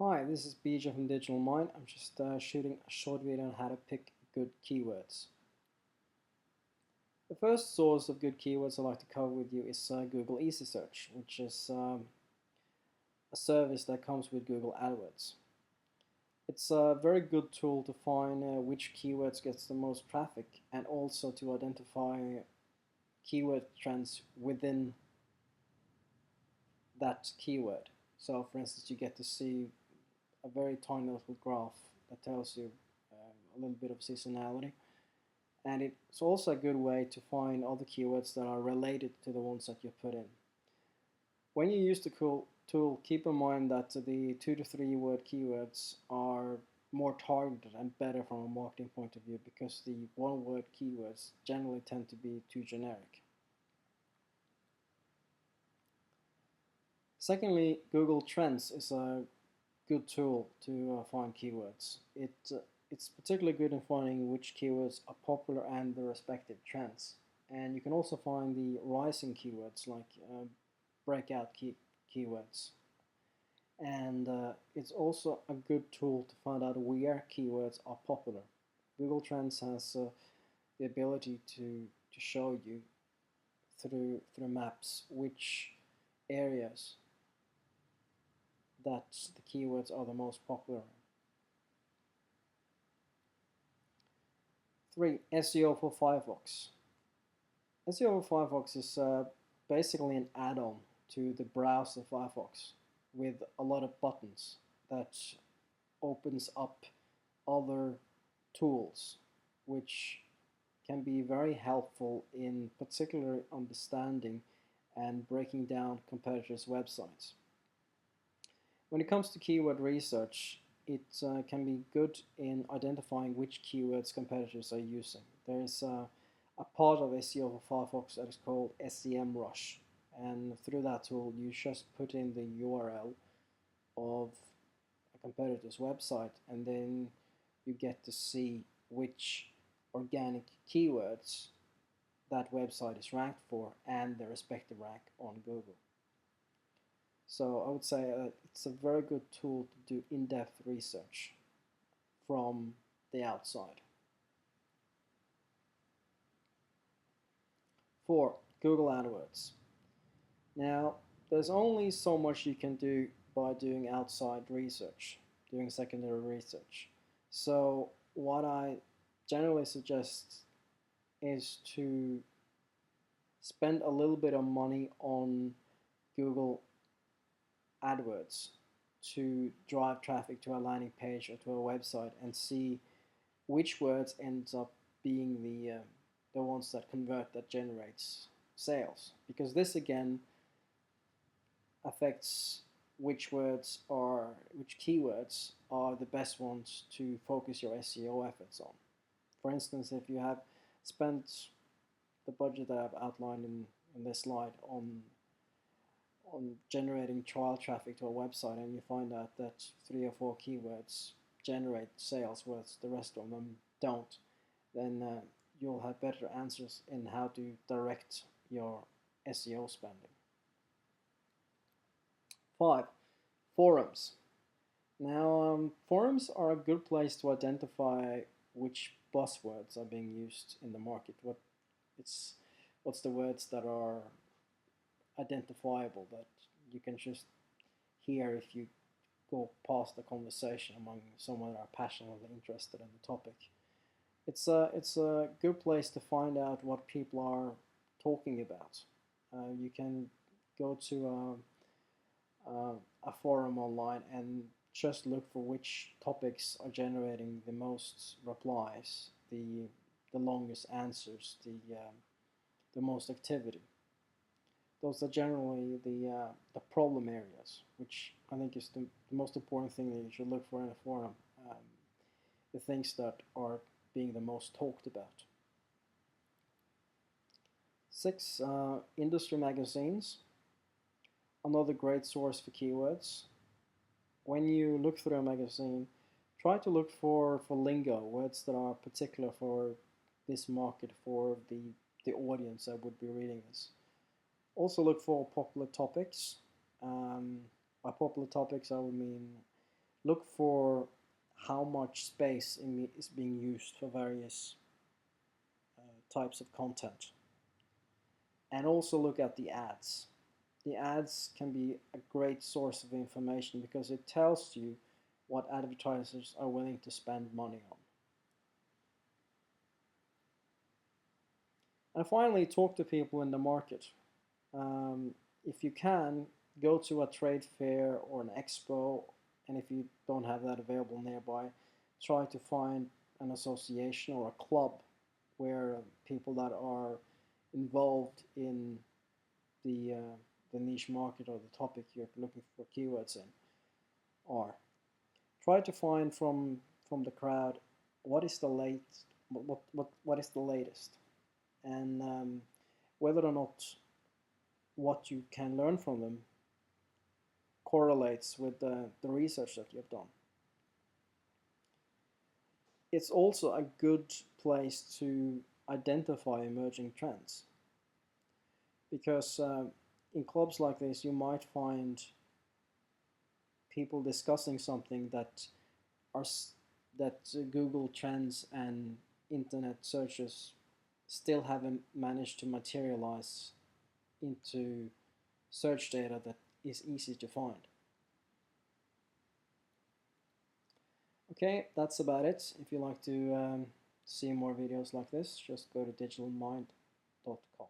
Hi, this is BJ from Digital Mind. I'm just shooting a short video on how to pick good keywords. The first source of good keywords I'd like to cover with you is Google Easy Search, which is a service that comes with Google AdWords. It's a very good tool to find which keywords gets the most traffic and also to identify keyword trends within that keyword. So for instance, you get to see a very tiny little graph that tells you a little bit of seasonality, and it's also a good way to find other keywords that are related to the ones that you put in. When you use the tool, keep in mind that the 2 to 3 word keywords are more targeted and better from a marketing point of view because the 1 word keywords generally tend to be too generic. Secondly, Google Trends is a good tool to find keywords. It's particularly good in finding which keywords are popular and the respective trends. And you can also find the rising keywords like breakout keywords. And it's also a good tool to find out where keywords are popular. Google Trends has the ability to show you through maps which areas that the keywords are the most popular. 3. SEO for Firefox. SEO for Firefox is basically an add-on to the browser Firefox with a lot of buttons that opens up other tools which can be very helpful in particular understanding and breaking down competitors' websites. When it comes to keyword research, it can be good in identifying which keywords competitors are using. There is a part of SEO for Firefox that is called SEMrush, and through that tool you just put in the URL of a competitor's website, and then you get to see which organic keywords that website is ranked for and their respective rank on Google. So I would say it's a very good tool to do in-depth research from the outside. 4. Google AdWords. Now, there's only so much you can do by doing outside research, doing secondary research. So what I generally suggest is to spend a little bit of money on Google AdWords to drive traffic to a landing page or to a website and see which words ends up being the ones that convert, that generates sales, because this again affects which keywords are the best ones to focus your SEO efforts on. For instance, if you have spent the budget that I've outlined in this slide on generating trial traffic to a website, and you find out that 3 or 4 keywords generate sales whereas the rest of them don't, then you'll have better answers in how to direct your SEO spending. 5. Forums. Now, forums are a good place to identify which buzzwords are being used in the market. What's the words that are identifiable that you can just hear if you go past the conversation among someone that are passionately interested in the topic. It's a good place to find out what people are talking about. You can go to a forum online and just look for which topics are generating the most replies, the longest answers, the most activity. Those are generally the problem areas, which I think is the most important thing that you should look for in a forum. The things that are being the most talked about. 6. Industry magazines. Another great source for keywords. When you look through a magazine, try to look for lingo, words that are particular for this market, for the audience that would be reading this. Also look for popular topics. By popular topics I would mean Look for how much space is being used for various types of content. And also look at the ads. The ads can be a great source of information because it tells you what advertisers are willing to spend money on. And finally, talk to people in the market. If you can, go to a trade fair or an expo, and if you don't have that available nearby, try to find an association or a club where people that are involved in the niche market or the topic you're looking for keywords in are. Try to find from the crowd what is the what is the latest, and whether or not what you can learn from them correlates with the research that you've done. It's also a good place to identify emerging trends, because in clubs like this you might find people discussing something that are that Google Trends and internet searches still haven't managed to materialize into search data that is easy to find. Okay, that's about it. If you like to see more videos like this, just go to digitalmind.com.